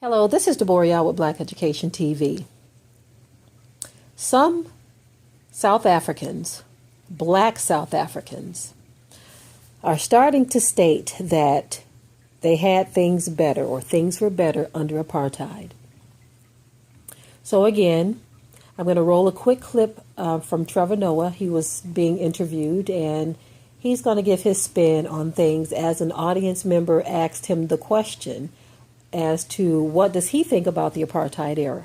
Hello, this is Deborah with Black Education TV. Some South Africans, black South Africans, are starting to state that they had things better or things were better under apartheid. So again, I'm going to roll a quick clip from Trevor Noah. He was being interviewed and he's going to give his spin on things as an audience member asked him the question as to what does he think about the apartheid era.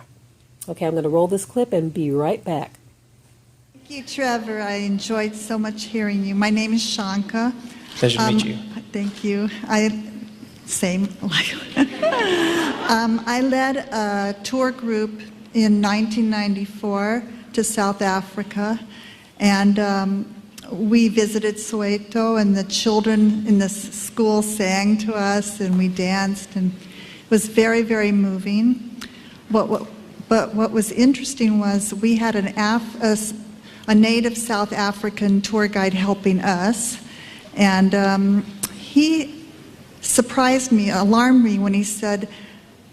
Okay, I'm going to roll this clip and be right back. Thank you, Trevor. I enjoyed so much hearing you. My name is Shanka. Pleasure to meet you. Thank you. Same. I led a tour group in 1994 to South Africa, and we visited Soweto, and the children in the school sang to us, and we danced, and it was very, very moving. But what was interesting was we had a native South African tour guide helping us, and he surprised me, alarmed me when he said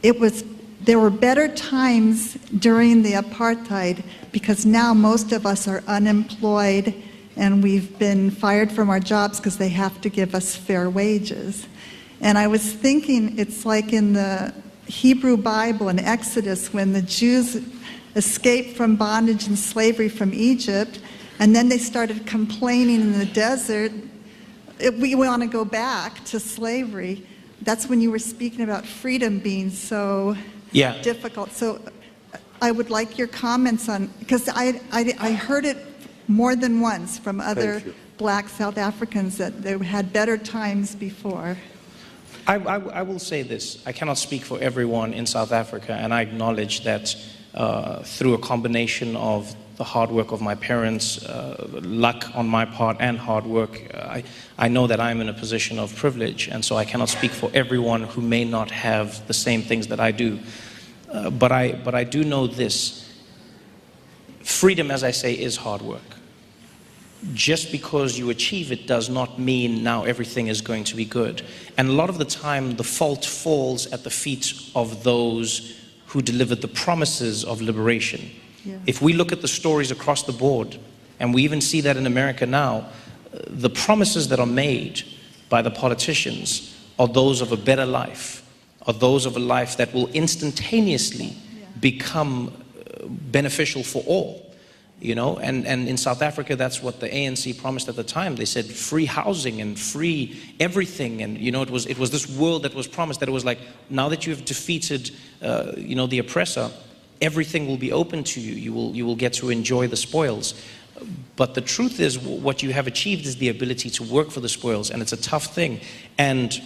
there were better times during the apartheid because now most of us are unemployed and we've been fired from our jobs because they have to give us fair wages. And I was thinking, it's like in the Hebrew Bible in Exodus when the Jews escaped from bondage and slavery from Egypt, and then they started complaining in the desert, we want to go back to slavery. That's when you were speaking about freedom being so difficult. So I would like your comments on, because I heard it more than once from other black South Africans that they had better times before. I will say this. I cannot speak for everyone in South Africa, and I acknowledge that through a combination of the hard work of my parents, luck on my part, and hard work, I know that I'm in a position of privilege, and so I cannot speak for everyone who may not have the same things that I do. But I do know this. Freedom, as I say, is hard work. Just because you achieve it does not mean now everything is going to be good. And a lot of the time, the fault falls at the feet of those who delivered the promises of liberation. Yeah. If we look at the stories across the board, and we even see that in America now, the promises that are made by the politicians are those of a better life, are those of a life that will instantaneously become beneficial for all. You know, and in South Africa, that's what the ANC promised at the time. They said free housing and free everything, and you know, it was this world that was promised, that it was like, now that you've defeated you know, the oppressor, everything will be open to you. You will get to enjoy the spoils. But the truth is, what you have achieved is the ability to work for the spoils, and it's a tough thing. And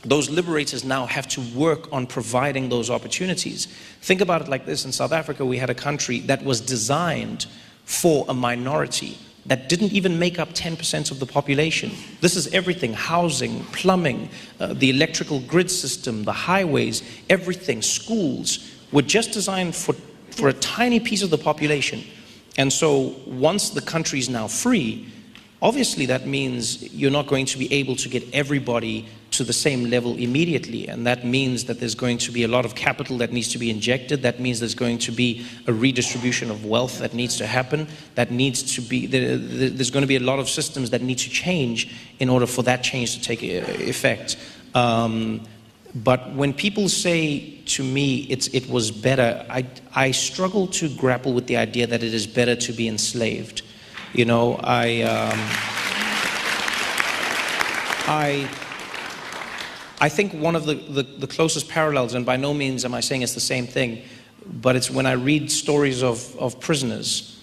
those liberators now have to work on providing those opportunities. Think about it like this. In South Africa, we had a country that was designed for a minority that didn't even make up 10% of the population. This is everything: housing, plumbing, the electrical grid system, the highways, everything, schools were just designed for a tiny piece of the population. And so once the country is now free, obviously that means you're not going to be able to get everybody to the same level immediately, and that means that there's going to be a lot of capital that needs to be injected. That means there's going to be a redistribution of wealth that needs to happen. That needs to be, there's going to be a lot of systems that need to change in order for that change to take effect. But when people say to me it was better, I struggle to grapple with the idea that it is better to be enslaved. You know, I think one of the closest parallels, and by no means am I saying it's the same thing, but it's when I read stories of prisoners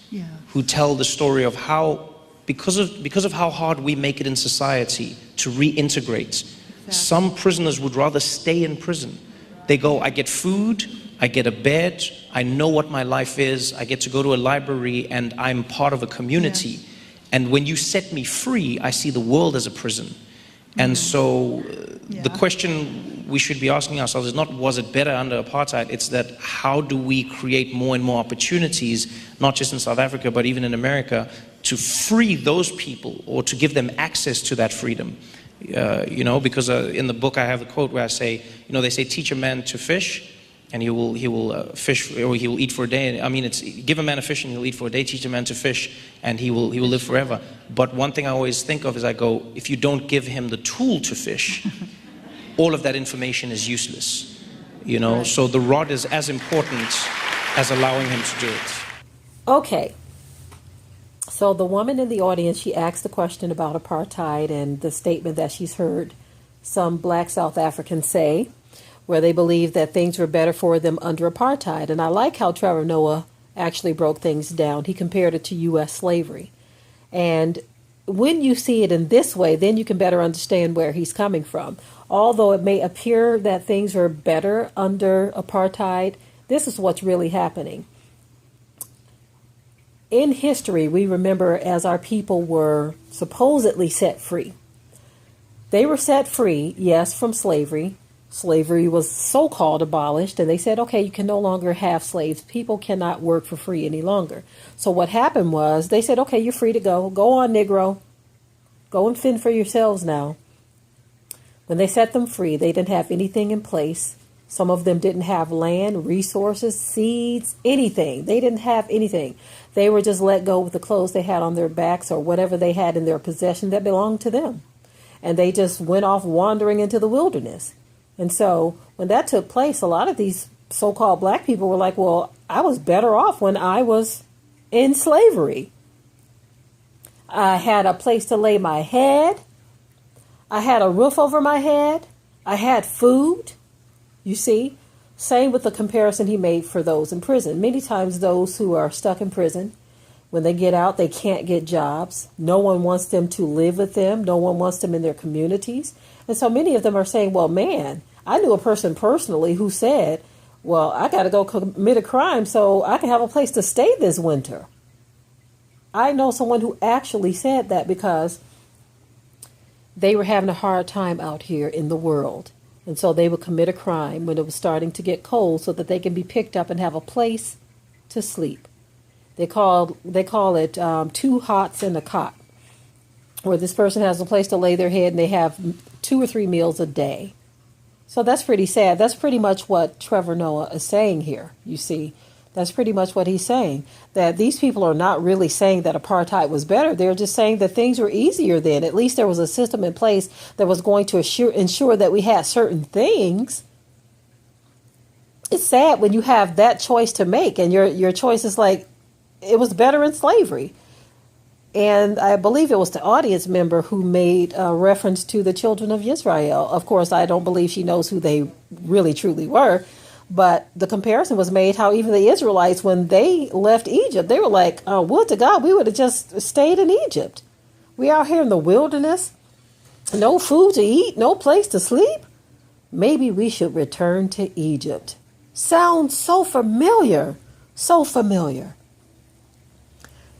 who tell the story of how, because of how hard we make it in society to reintegrate, some prisoners would rather stay in prison. They go, I get food, I get a bed, I know what my life is, I get to go to a library, and I'm part of a community. And when you set me free, I see the world as a prison. And so the question we should be asking ourselves is not, was it better under apartheid? It's that, how do we create more and more opportunities, not just in South Africa, but even in America, to free those people or to give them access to that freedom? You know, because in the book I have a quote where I say, you know, they say teach a man to fish, and he will fish, or he will eat for a day. I mean, it's give a man a fish and he'll eat for a day. Teach a man to fish and he will live forever. But one thing I always think of is I go, if you don't give him the tool to fish, all of that information is useless. You know, Right. so the rod is as important as allowing him to do it. Okay. So the woman in the audience, she asked the question about apartheid and the statement that she's heard some black South Africans say, where they believe that things were better for them under apartheid. And I like how Trevor Noah actually broke things down. He compared it to U.S. slavery. And when you see it in this way, then you can better understand where he's coming from. Although it may appear that things are better under apartheid, this is what's really happening. In history, we remember as our people were supposedly set free. They were set free, yes, from slavery. Slavery was so-called abolished, and they said, okay, you can no longer have slaves. People cannot work for free any longer. So what happened was they said, okay, you're free to go. Go on, Negro. Go and fend for yourselves now. When they set them free, they didn't have anything in place. Some of them didn't have land, resources, seeds, anything. They didn't have anything. They were just let go with the clothes they had on their backs or whatever they had in their possession that belonged to them. And they just went off wandering into the wilderness. And so when that took place, a lot of these so-called black people were like, well, I was better off when I was in slavery. I had a place to lay my head. I had a roof over my head. I had food. You see, same with the comparison he made for those in prison. Many times those who are stuck in prison, when they get out, they can't get jobs. No one wants them to live with them. No one wants them in their communities. And so many of them are saying, well, man, I knew a person personally who said, well, I got to go commit a crime so I can have a place to stay this winter. I know someone who actually said that because they were having a hard time out here in the world. And so they would commit a crime when it was starting to get cold so that they can be picked up and have a place to sleep. They call it two hots and a cot, where this person has a place to lay their head and they have 2 or 3 meals a day. So that's pretty sad. That's pretty much what Trevor Noah is saying here, you see. That's pretty much what he's saying, that these people are not really saying that apartheid was better. They're just saying that things were easier then. At least there was a system in place that was going to ensure that we had certain things. It's sad when you have that choice to make and your choice is like, it was better in slavery. And I believe it was the audience member who made a reference to the children of Israel. Of course, I don't believe she knows who they really truly were. But the comparison was made how even the Israelites, when they left Egypt, they were like, would to God, we would have just stayed in Egypt. We out here in the wilderness, no food to eat, no place to sleep. Maybe we should return to Egypt. Sounds so familiar, so familiar.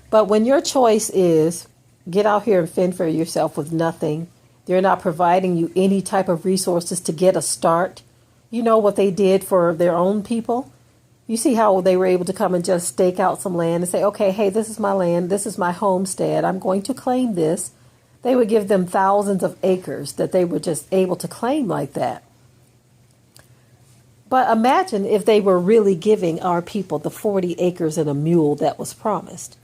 But when your choice is get out here and fend for yourself with nothing, they're not providing you any type of resources to get a start. You know what they did for their own people? You see how they were able to come and just stake out some land and say, okay, hey, this is my land. This is my homestead. I'm going to claim this. They would give them thousands of acres that they were just able to claim like that. But imagine if they were really giving our people the 40 acres and a mule that was promised.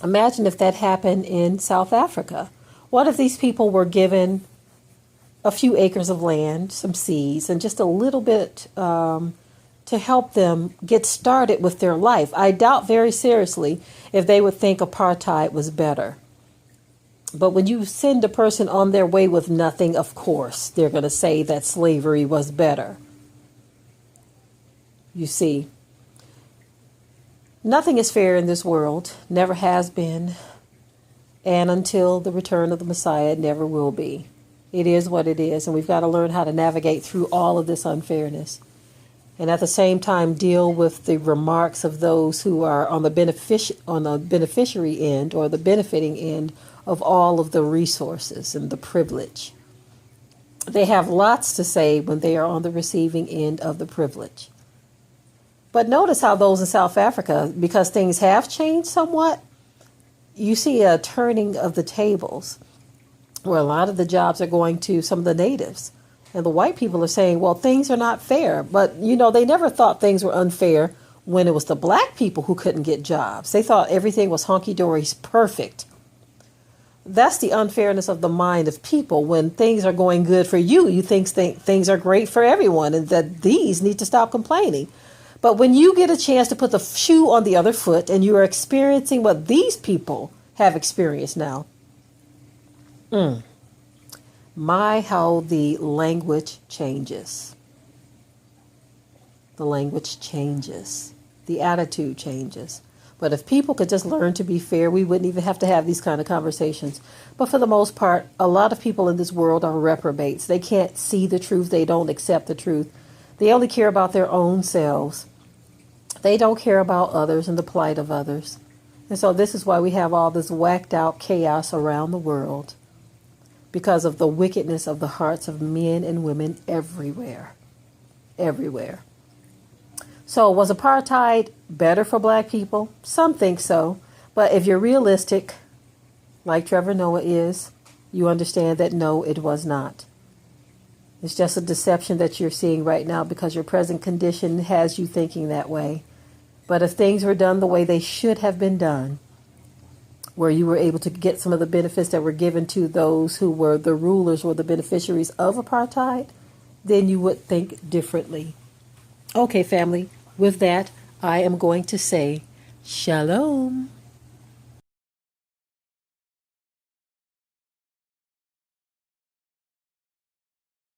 Imagine if that happened in South Africa. What if these people were given a few acres of land, some seeds, and just a little bit to help them get started with their life? I doubt very seriously if they would think apartheid was better. But when you send a person on their way with nothing, of course, they're going to say that slavery was better. You see, nothing is fair in this world, never has been, and until the return of the Messiah, it never will be. It is what it is, and we've got to learn how to navigate through all of this unfairness. And at the same time, deal with the remarks of those who are on the beneficiary end or the benefiting end of all of the resources and the privilege. They have lots to say when they are on the receiving end of the privilege. But notice how those in South Africa, because things have changed somewhat, you see a turning of the tables where a lot of the jobs are going to some of the natives. And the white people are saying, well, things are not fair. But, you know, they never thought things were unfair when it was the black people who couldn't get jobs. They thought everything was honky-dory perfect. That's the unfairness of the mind of people. When things are going good for you, you think things are great for everyone and that these need to stop complaining. But when you get a chance to put the shoe on the other foot and you are experiencing what these people have experienced now, my, how the language changes. The language changes. The attitude changes. But if people could just learn to be fair, we wouldn't even have to have these kind of conversations. But for the most part, a lot of people in this world are reprobates. They can't see the truth. They don't accept the truth. They only care about their own selves. They don't care about others and the plight of others. And so this is why we have all this whacked out chaos around the world, because of the wickedness of the hearts of men and women everywhere. Everywhere. So was apartheid better for black people? Some think so. But if you're realistic, like Trevor Noah is, you understand that no, it was not. It's just a deception that you're seeing right now because your present condition has you thinking that way. But if things were done the way they should have been done, where you were able to get some of the benefits that were given to those who were the rulers or the beneficiaries of apartheid, then you would think differently. Okay, family, with that, I am going to say shalom.